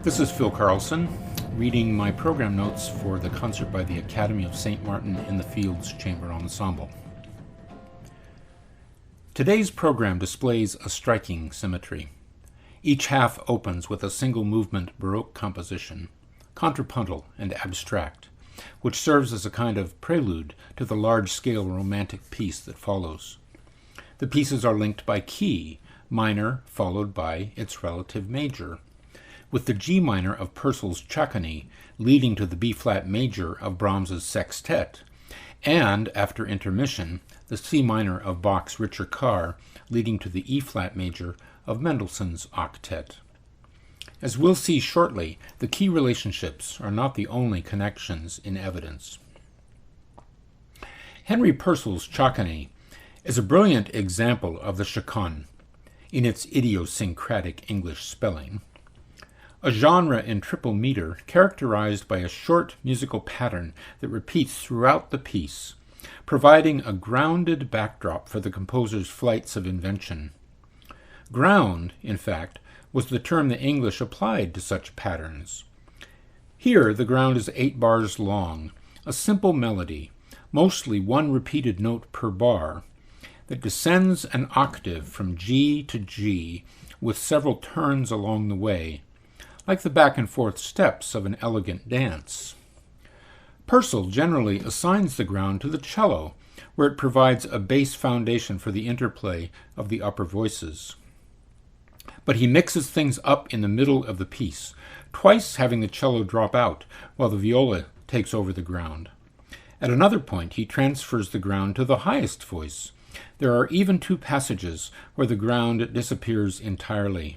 This is Phil Carlsen, reading my program notes for the concert by the Academy of St. Martin in the Fields Chamber Ensemble. Today's program displays a striking symmetry. Each half opens with a single movement Baroque composition, contrapuntal and abstract, which serves as a kind of prelude to the large-scale romantic piece that follows. The pieces are linked by key, minor followed by its relative major, with the G minor of Purcell's Chaconne leading to the B-flat major of Brahms's Sextet, and, after intermission, the C minor of Bach's Richter-Carr leading to the E-flat major of Mendelssohn's Octet. As we'll see shortly, the key relationships are not the only connections in evidence. Henry Purcell's Chaconne is a brilliant example of the chaconne in its idiosyncratic English spelling, a genre in triple meter characterized by a short musical pattern that repeats throughout the piece, providing a grounded backdrop for the composer's flights of invention. Ground, in fact, was the term the English applied to such patterns. Here the ground is 8 bars long, a simple melody, mostly one repeated note per bar, that descends an octave from G to G with several turns along the way, like the back-and-forth steps of an elegant dance. Purcell generally assigns the ground to the cello, where it provides a bass foundation for the interplay of the upper voices. But he mixes things up in the middle of the piece, twice having the cello drop out while the viola takes over the ground. At another point, he transfers the ground to the highest voice. There are even 2 passages where the ground disappears entirely.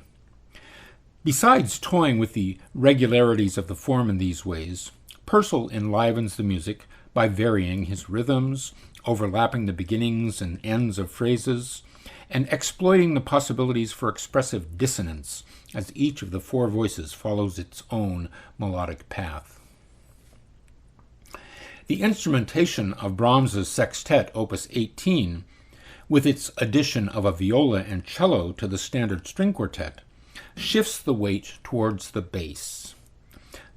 Besides toying with the regularities of the form in these ways, Purcell enlivens the music by varying his rhythms, overlapping the beginnings and ends of phrases, and exploiting the possibilities for expressive dissonance as each of the 4 voices follows its own melodic path. The instrumentation of Brahms's Sextet, Opus 18, with its addition of a viola and cello to the standard string quartet, shifts the weight towards the bass.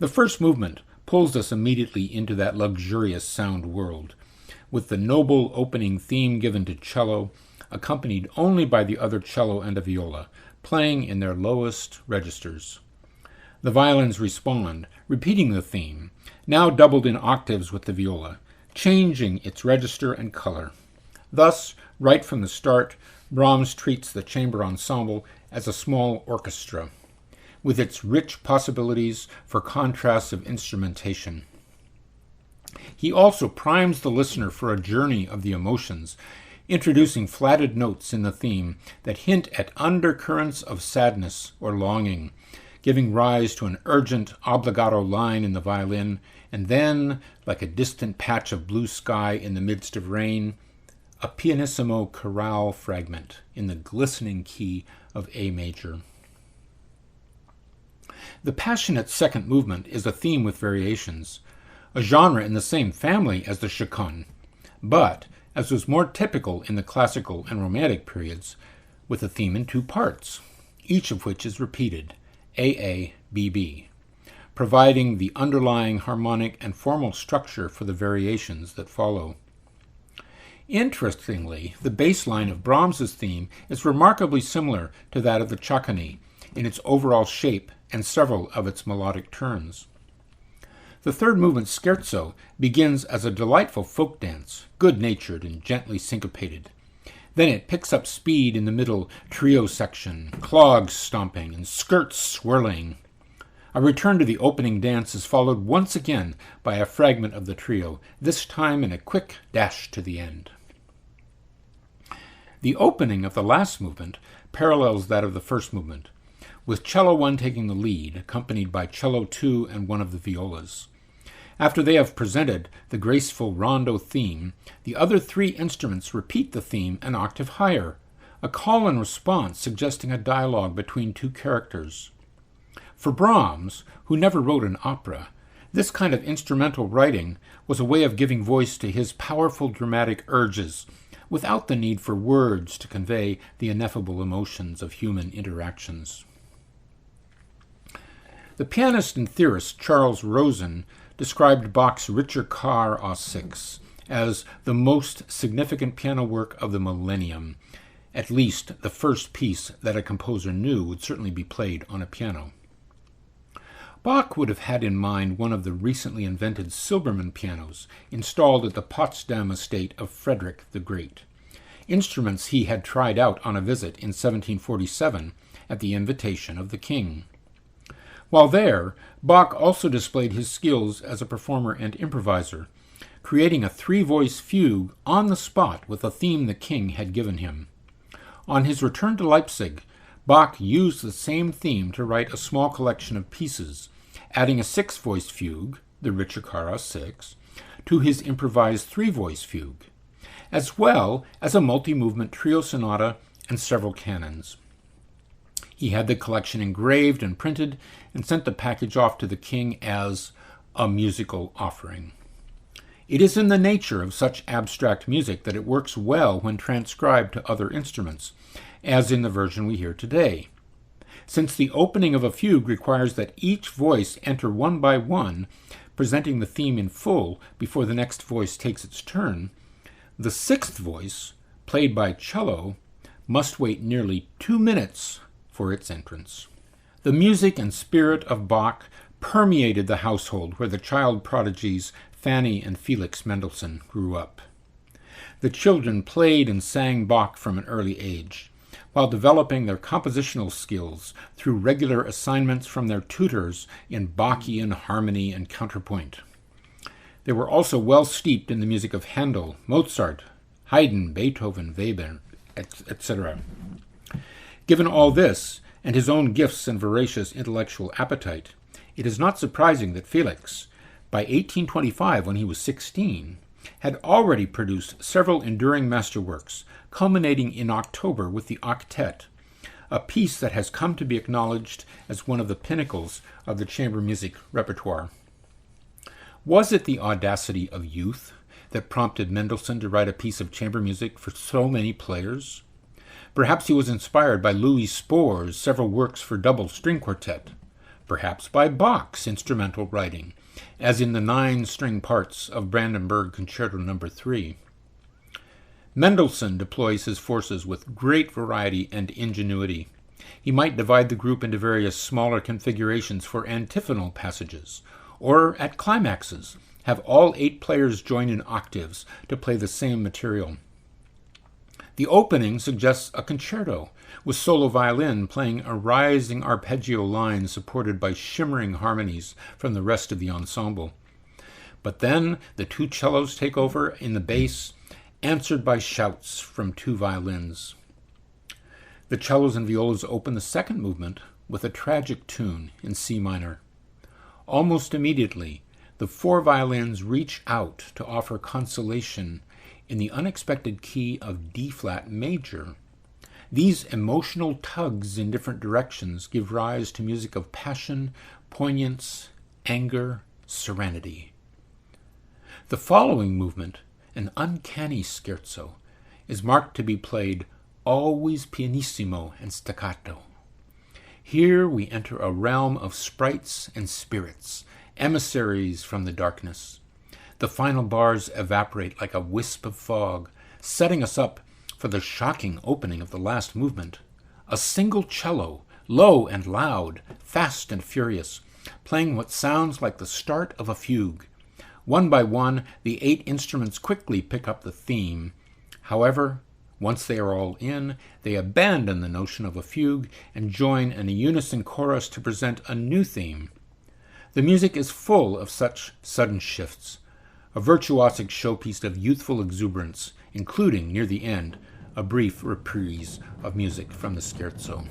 The first movement pulls us immediately into that luxurious sound world, with the noble opening theme given to cello, accompanied only by the other cello and a viola, playing in their lowest registers. The violins respond, repeating the theme, now doubled in octaves with the viola, changing its register and color. Thus, right from the start, Brahms treats the chamber ensemble as a small orchestra, with its rich possibilities for contrasts of instrumentation. He also primes the listener for a journey of the emotions, introducing flatted notes in the theme that hint at undercurrents of sadness or longing, giving rise to an urgent obligato line in the violin, and then, like a distant patch of blue sky in the midst of rain, a pianissimo chorale fragment in the glistening key of A major. The passionate second movement is a theme with variations, a genre in the same family as the chaconne, but, as was more typical in the classical and romantic periods, with a theme in 2 parts, each of which is repeated, AA-BB, providing the underlying harmonic and formal structure for the variations that follow. Interestingly, the bass line of Brahms's theme is remarkably similar to that of the chaconne in its overall shape and several of its melodic turns. The third movement, Scherzo, begins as a delightful folk dance, good-natured and gently syncopated. Then it picks up speed in the middle trio section, clogs stomping and skirts swirling. A return to the opening dance is followed once again by a fragment of the trio, this time in a quick dash to the end. The opening of the last movement parallels that of the first movement, with cello 1 taking the lead, accompanied by cello 2 and one of the violas. After they have presented the graceful rondo theme, the other 3 instruments repeat the theme an octave higher, a call and response suggesting a dialogue between 2 characters. For Brahms, who never wrote an opera, this kind of instrumental writing was a way of giving voice to his powerful dramatic urges, without the need for words to convey the ineffable emotions of human interactions. The pianist and theorist Charles Rosen described Bach's Ricercar Op. 6 as the most significant piano work of the millennium, at least the first piece that a composer knew would certainly be played on a piano. Bach would have had in mind one of the recently invented Silbermann pianos installed at the Potsdam estate of Frederick the Great, instruments he had tried out on a visit in 1747 at the invitation of the king. While there, Bach also displayed his skills as a performer and improviser, creating a three-voice fugue on the spot with a theme the king had given him. On his return to Leipzig, Bach used the same theme to write a small collection of pieces, adding a six-voice fugue, the Ricercar Op. 6, to his improvised three-voice fugue, as well as a multi-movement trio sonata and several canons. He had the collection engraved and printed and sent the package off to the king as a musical offering. It is in the nature of such abstract music that it works well when transcribed to other instruments, as in the version we hear today. Since the opening of a fugue requires that each voice enter one by one, presenting the theme in full before the next voice takes its turn, the sixth voice, played by cello, must wait nearly 2 minutes for its entrance. The music and spirit of Bach permeated the household where the child prodigies Fanny and Felix Mendelssohn grew up. The children played and sang Bach from an early age, while developing their compositional skills through regular assignments from their tutors in Bachian harmony and counterpoint. They were also well steeped in the music of Handel, Mozart, Haydn, Beethoven, Weber, etc. Given all this, and his own gifts and voracious intellectual appetite, it is not surprising that Felix, by 1825, when he was 16, had already produced several enduring masterworks, culminating in October with the Octet, a piece that has come to be acknowledged as one of the pinnacles of the chamber music repertoire. Was it the audacity of youth that prompted Mendelssohn to write a piece of chamber music for so many players? Perhaps he was inspired by Louis Spohr's several works for double string quartet, perhaps by Bach's instrumental writing, as in the 9-string parts of Brandenburg Concerto No. 3. Mendelssohn deploys his forces with great variety and ingenuity. He might divide the group into various smaller configurations for antiphonal passages, or at climaxes, have all 8 players join in octaves to play the same material. The opening suggests a concerto, with solo violin playing a rising arpeggio line supported by shimmering harmonies from the rest of the ensemble. But then the 2 cellos take over in the bass, answered by shouts from 2 violins. The cellos and violas open the second movement with a tragic tune in C minor. Almost immediately, the 4 violins reach out to offer consolation in the unexpected key of D-flat major. These emotional tugs in different directions give rise to music of passion, poignance, anger, serenity. The following movement, an uncanny scherzo, is marked to be played always pianissimo and staccato. Here we enter a realm of sprites and spirits, emissaries from the darkness. The final bars evaporate like a wisp of fog, setting us up for the shocking opening of the last movement. A single cello, low and loud, fast and furious, playing what sounds like the start of a fugue. One by one, the 8 instruments quickly pick up the theme. However, once they are all in, they abandon the notion of a fugue and join in a unison chorus to present a new theme. The music is full of such sudden shifts, a virtuosic showpiece of youthful exuberance, including, near the end, a brief reprise of music from the Scherzo.